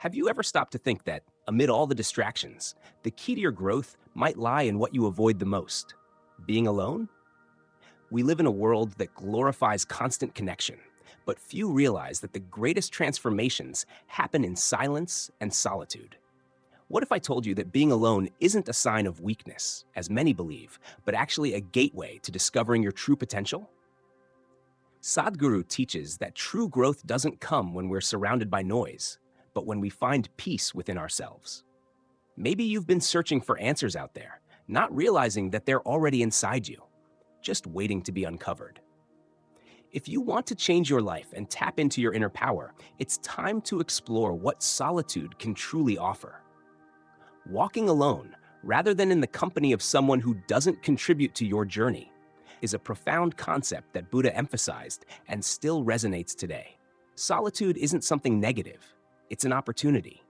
Have you ever stopped to think that, amid all the distractions, the key to your growth might lie in what you avoid the most? Being alone? We live in a world that glorifies constant connection, but few realize that the greatest transformations happen in silence and solitude. What if I told you that being alone isn't a sign of weakness, as many believe, but actually a gateway to discovering your true potential? Sadhguru teaches that true growth doesn't come when we're surrounded by noise, but when we find peace within ourselves. Maybe you've been searching for answers out there, not realizing that they're already inside you, just waiting to be uncovered. If you want to change your life and tap into your inner power, it's time to explore what solitude can truly offer. Walking alone, rather than in the company of someone who doesn't contribute to your journey, is a profound concept that Buddha emphasized and still resonates today. Solitude isn't something negative, it's an opportunity.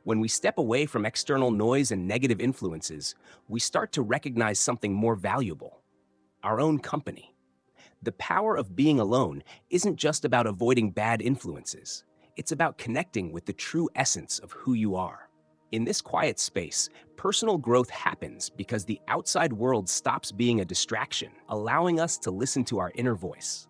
When we step away from external noise and negative influences, we start to recognize something more valuable: our own company. The power of being alone isn't just about avoiding bad influences, it's about connecting with the true essence of who you are. In this quiet space, personal growth happens because the outside world stops being a distraction, allowing us to listen to our inner voice.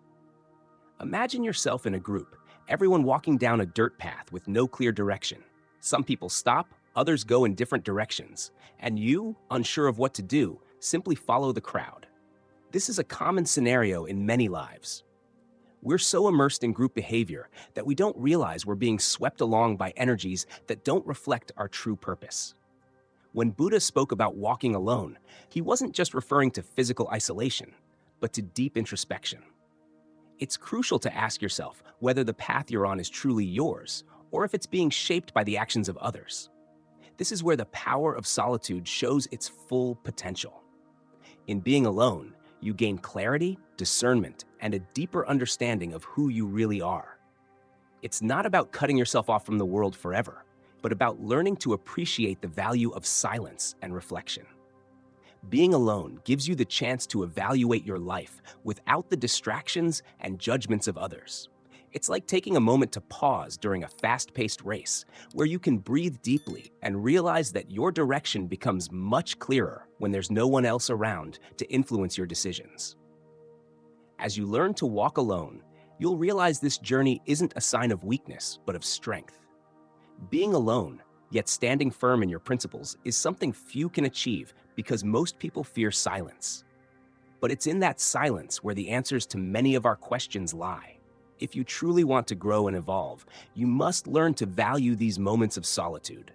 Imagine yourself in a group, everyone walking down a dirt path with no clear direction. Some people stop, others go in different directions, and you, unsure of what to do, simply follow the crowd. This is a common scenario in many lives. We're so immersed in group behavior that we don't realize we're being swept along by energies that don't reflect our true purpose. When Buddha spoke about walking alone, he wasn't just referring to physical isolation, but to deep introspection. It's crucial to ask yourself whether the path you're on is truly yours, or if it's being shaped by the actions of others. This is where the power of solitude shows its full potential. In being alone, you gain clarity, discernment, and a deeper understanding of who you really are. It's not about cutting yourself off from the world forever, but about learning to appreciate the value of silence and reflection. Being alone gives you the chance to evaluate your life without the distractions and judgments of others. It's like taking a moment to pause during a fast-paced race, where you can breathe deeply and realize that your direction becomes much clearer when there's no one else around to influence your decisions. As you learn to walk alone, you'll realize this journey isn't a sign of weakness, but of strength. Being alone, yet standing firm in your principles, is something few can achieve because most people fear silence. But it's in that silence where the answers to many of our questions lie. If you truly want to grow and evolve, you must learn to value these moments of solitude,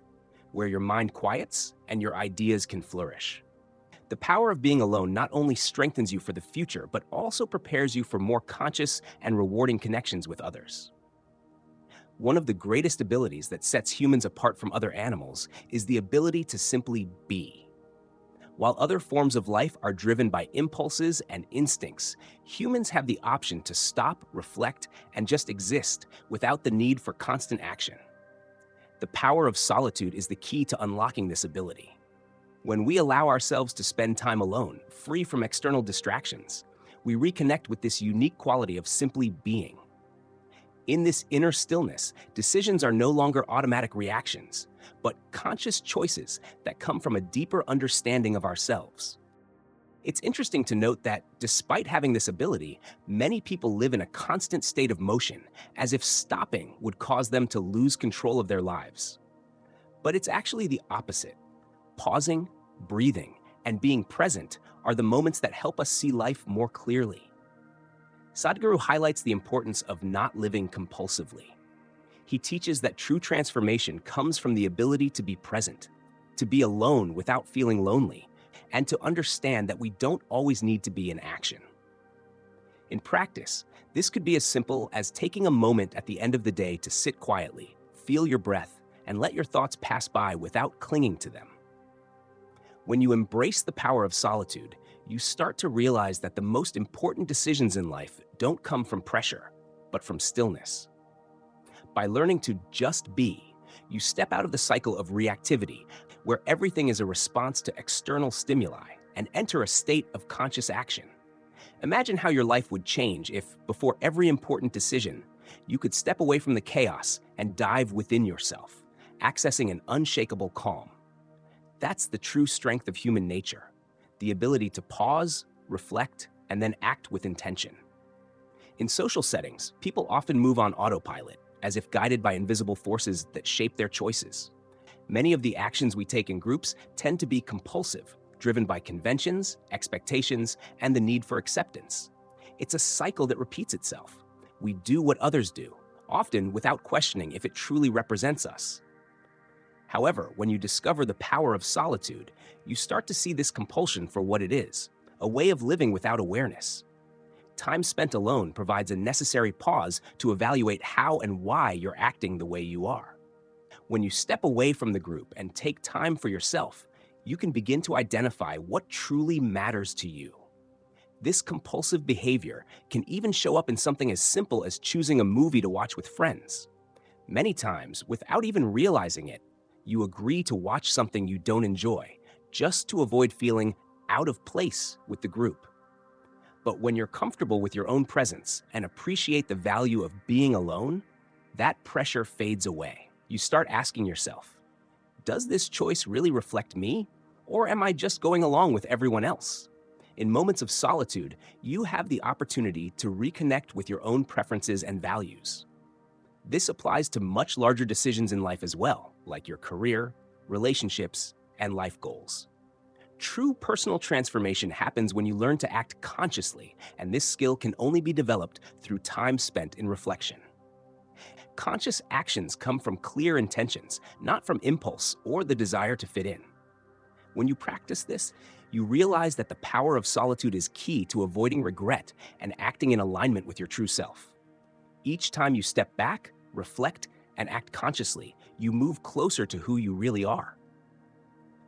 where your mind quiets and your ideas can flourish. The power of being alone not only strengthens you for the future, but also prepares you for more conscious and rewarding connections with others. One of the greatest abilities that sets humans apart from other animals is the ability to simply be. While other forms of life are driven by impulses and instincts, humans have the option to stop, reflect, and just exist without the need for constant action. The power of solitude is the key to unlocking this ability. When we allow ourselves to spend time alone, free from external distractions, we reconnect with this unique quality of simply being. In this inner stillness, decisions are no longer automatic reactions, but conscious choices that come from a deeper understanding of ourselves. It's interesting to note that, despite having this ability, many people live in a constant state of motion, as if stopping would cause them to lose control of their lives. But it's actually the opposite. Pausing, breathing, and being present are the moments that help us see life more clearly. Sadhguru highlights the importance of not living compulsively. He teaches that true transformation comes from the ability to be present, to be alone without feeling lonely, and to understand that we don't always need to be in action. In practice, this could be as simple as taking a moment at the end of the day to sit quietly, feel your breath, and let your thoughts pass by without clinging to them. When you embrace the power of solitude, you start to realize that the most important decisions in life don't come from pressure, but from stillness. By learning to just be, you step out of the cycle of reactivity, where everything is a response to external stimuli, and enter a state of conscious action. Imagine how your life would change if, before every important decision, you could step away from the chaos and dive within yourself, accessing an unshakable calm. That's the true strength of human nature, the ability to pause, reflect, and then act with intention. In social settings, people often move on autopilot, as if guided by invisible forces that shape their choices. Many of the actions we take in groups tend to be compulsive, driven by conventions, expectations, and the need for acceptance. It's a cycle that repeats itself. We do what others do, often without questioning if it truly represents us. However, when you discover the power of solitude, you start to see this compulsion for what it is, a way of living without awareness. Time spent alone provides a necessary pause to evaluate how and why you're acting the way you are. When you step away from the group and take time for yourself, you can begin to identify what truly matters to you. This compulsive behavior can even show up in something as simple as choosing a movie to watch with friends. Many times, without even realizing it, you agree to watch something you don't enjoy, just to avoid feeling out of place with the group. But when you're comfortable with your own presence and appreciate the value of being alone, that pressure fades away. You start asking yourself, does this choice really reflect me, or am I just going along with everyone else? In moments of solitude, you have the opportunity to reconnect with your own preferences and values. This applies to much larger decisions in life as well, like your career, relationships, and life goals. True personal transformation happens when you learn to act consciously, and this skill can only be developed through time spent in reflection. Conscious actions come from clear intentions, not from impulse or the desire to fit in. When you practice this, you realize that the power of solitude is key to avoiding regret and acting in alignment with your true self. Each time you step back, reflect, and act consciously, you move closer to who you really are.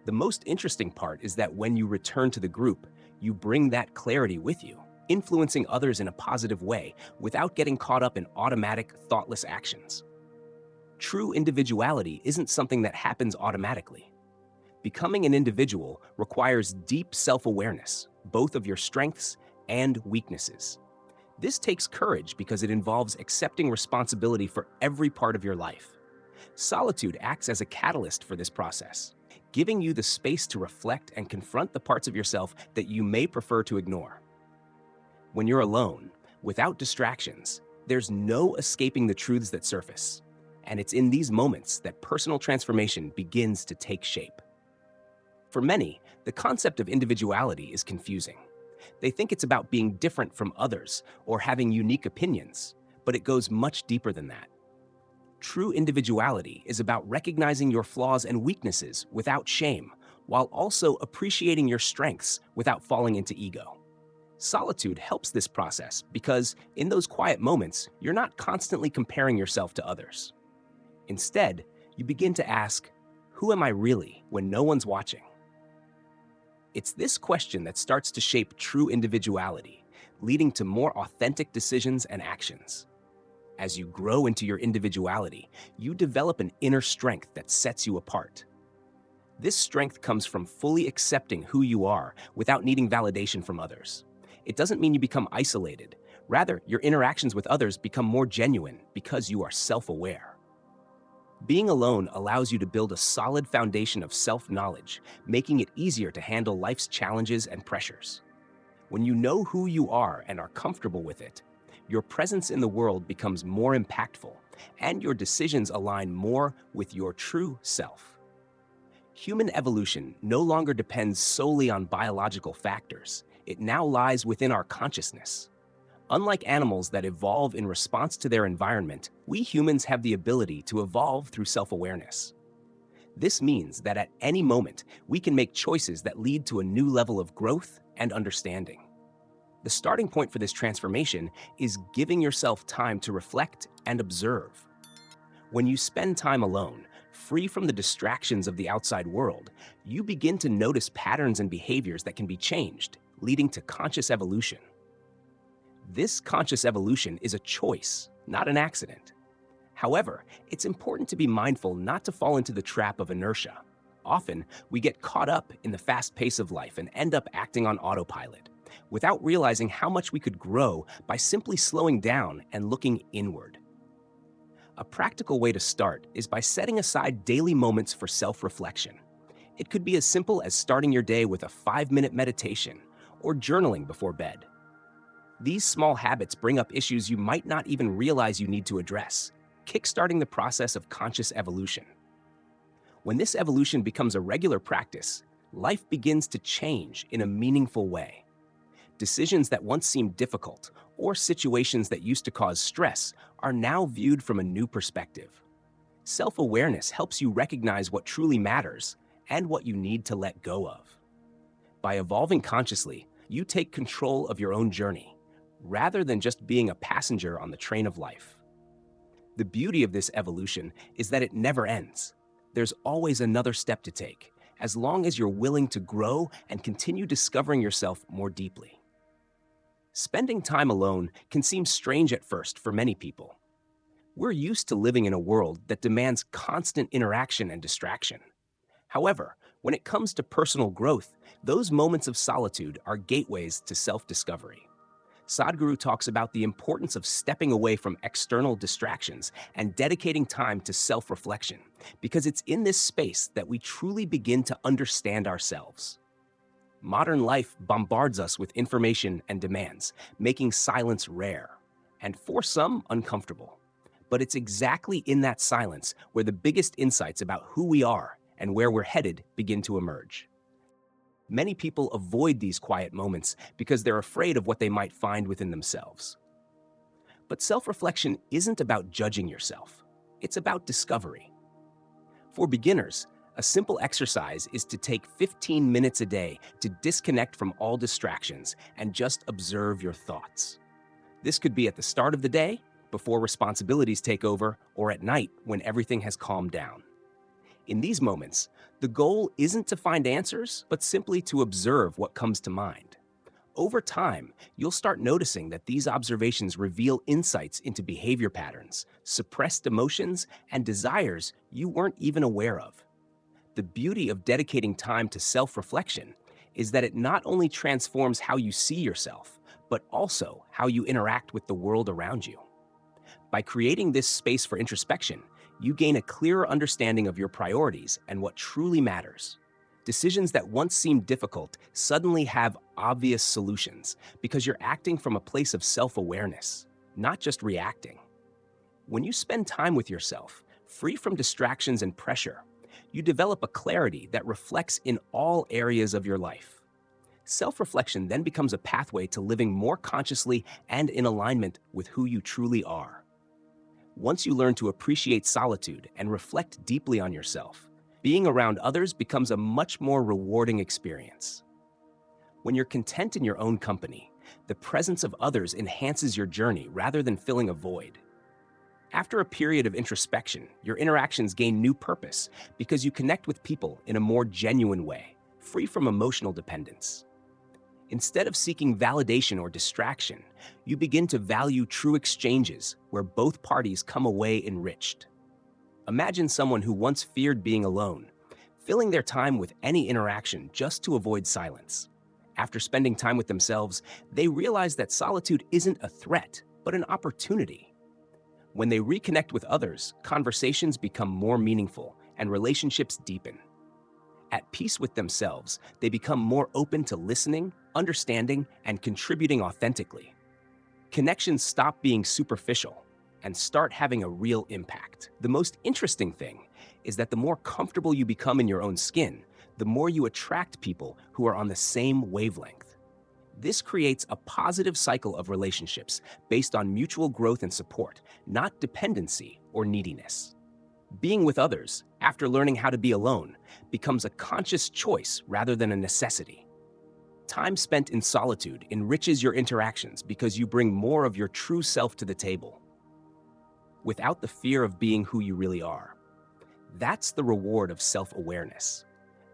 The most interesting part is that when you return to the group, you bring that clarity with you, influencing others in a positive way without getting caught up in automatic, thoughtless actions. True individuality isn't something that happens automatically. Becoming an individual requires deep self-awareness, both of your strengths and weaknesses. This takes courage because it involves accepting responsibility for every part of your life. Solitude acts as a catalyst for this process, giving you the space to reflect and confront the parts of yourself that you may prefer to ignore. When you're alone, without distractions, there's no escaping the truths that surface, and it's in these moments that personal transformation begins to take shape. For many, the concept of individuality is confusing. They think it's about being different from others or having unique opinions, but it goes much deeper than that. True individuality is about recognizing your flaws and weaknesses without shame, while also appreciating your strengths without falling into ego. Solitude helps this process because in those quiet moments, you're not constantly comparing yourself to others. Instead, you begin to ask, who am I really when no one's watching? It's this question that starts to shape true individuality, leading to more authentic decisions and actions. As you grow into your individuality, you develop an inner strength that sets you apart. This strength comes from fully accepting who you are without needing validation from others. It doesn't mean you become isolated. Rather, your interactions with others become more genuine because you are self-aware. Being alone allows you to build a solid foundation of self-knowledge, making it easier to handle life's challenges and pressures. When you know who you are and are comfortable with it, your presence in the world becomes more impactful, and your decisions align more with your true self. Human evolution no longer depends solely on biological factors. It now lies within our consciousness. Unlike animals that evolve in response to their environment, we humans have the ability to evolve through self-awareness. This means that at any moment, we can make choices that lead to a new level of growth and understanding. The starting point for this transformation is giving yourself time to reflect and observe. When you spend time alone, free from the distractions of the outside world, you begin to notice patterns and behaviors that can be changed, leading to conscious evolution. This conscious evolution is a choice, not an accident. However, it's important to be mindful not to fall into the trap of inertia. Often, we get caught up in the fast pace of life and end up acting on autopilot, without realizing how much we could grow by simply slowing down and looking inward. A practical way to start is by setting aside daily moments for self-reflection. It could be as simple as starting your day with a 5-minute meditation or journaling before bed. These small habits bring up issues you might not even realize you need to address, kickstarting the process of conscious evolution. When this evolution becomes a regular practice, life begins to change in a meaningful way. Decisions that once seemed difficult or situations that used to cause stress are now viewed from a new perspective. Self-awareness helps you recognize what truly matters and what you need to let go of. By evolving consciously, you take control of your own journey, rather than just being a passenger on the train of life. The beauty of this evolution is that it never ends. There's always another step to take, as long as you're willing to grow and continue discovering yourself more deeply. Spending time alone can seem strange at first for many people. We're used to living in a world that demands constant interaction and distraction. However, when it comes to personal growth, those moments of solitude are gateways to self-discovery. Sadhguru talks about the importance of stepping away from external distractions and dedicating time to self-reflection, because it's in this space that we truly begin to understand ourselves. Modern life bombards us with information and demands, making silence rare, and for some, uncomfortable. But it's exactly in that silence where the biggest insights about who we are and where we're headed begin to emerge. Many people avoid these quiet moments because they're afraid of what they might find within themselves. But self-reflection isn't about judging yourself. It's about discovery. For beginners, a simple exercise is to take 15 minutes a day to disconnect from all distractions and just observe your thoughts. This could be at the start of the day, before responsibilities take over, or at night when everything has calmed down. In these moments, the goal isn't to find answers, but simply to observe what comes to mind. Over time, you'll start noticing that these observations reveal insights into behavior patterns, suppressed emotions, and desires you weren't even aware of. The beauty of dedicating time to self-reflection is that it not only transforms how you see yourself, but also how you interact with the world around you. By creating this space for introspection, you gain a clearer understanding of your priorities and what truly matters. Decisions that once seemed difficult suddenly have obvious solutions because you're acting from a place of self-awareness, not just reacting. When you spend time with yourself, free from distractions and pressure, you develop a clarity that reflects in all areas of your life. Self-reflection then becomes a pathway to living more consciously and in alignment with who you truly are. Once you learn to appreciate solitude and reflect deeply on yourself, being around others becomes a much more rewarding experience. When you're content in your own company, the presence of others enhances your journey rather than filling a void. After a period of introspection, your interactions gain new purpose because you connect with people in a more genuine way, free from emotional dependence. Instead of seeking validation or distraction, you begin to value true exchanges where both parties come away enriched. Imagine someone who once feared being alone, filling their time with any interaction just to avoid silence. After spending time with themselves, they realize that solitude isn't a threat, but an opportunity. When they reconnect with others, conversations become more meaningful and relationships deepen. At peace with themselves, they become more open to listening, understanding, and contributing authentically. Connections stop being superficial and start having a real impact. The most interesting thing is that the more comfortable you become in your own skin, the more you attract people who are on the same wavelength. This creates a positive cycle of relationships based on mutual growth and support, not dependency or neediness. Being with others, after learning how to be alone, becomes a conscious choice rather than a necessity. Time spent in solitude enriches your interactions because you bring more of your true self to the table, without the fear of being who you really are. That's the reward of self-awareness,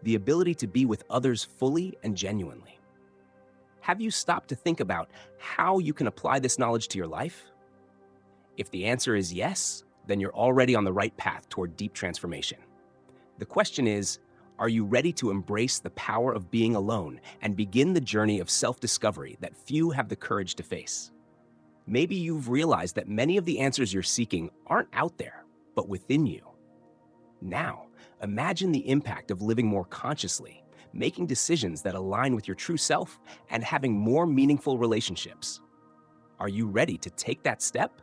the ability to be with others fully and genuinely. Have you stopped to think about how you can apply this knowledge to your life? If the answer is yes, then you're already on the right path toward deep transformation. The question is, are you ready to embrace the power of being alone and begin the journey of self-discovery that few have the courage to face? Maybe you've realized that many of the answers you're seeking aren't out there, but within you. Now, imagine the impact of living more consciously, making decisions that align with your true self, and having more meaningful relationships. Are you ready to take that step?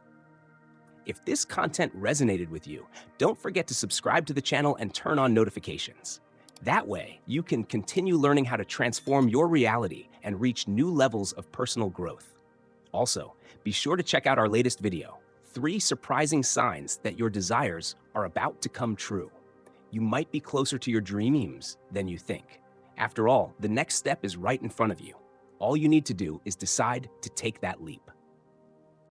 If this content resonated with you, don't forget to subscribe to the channel and turn on notifications. That way, you can continue learning how to transform your reality and reach new levels of personal growth. Also, be sure to check out our latest video, 3 surprising signs that your desires are about to come true. You might be closer to your dreams than you think. After all, the next step is right in front of you. All you need to do is decide to take that leap.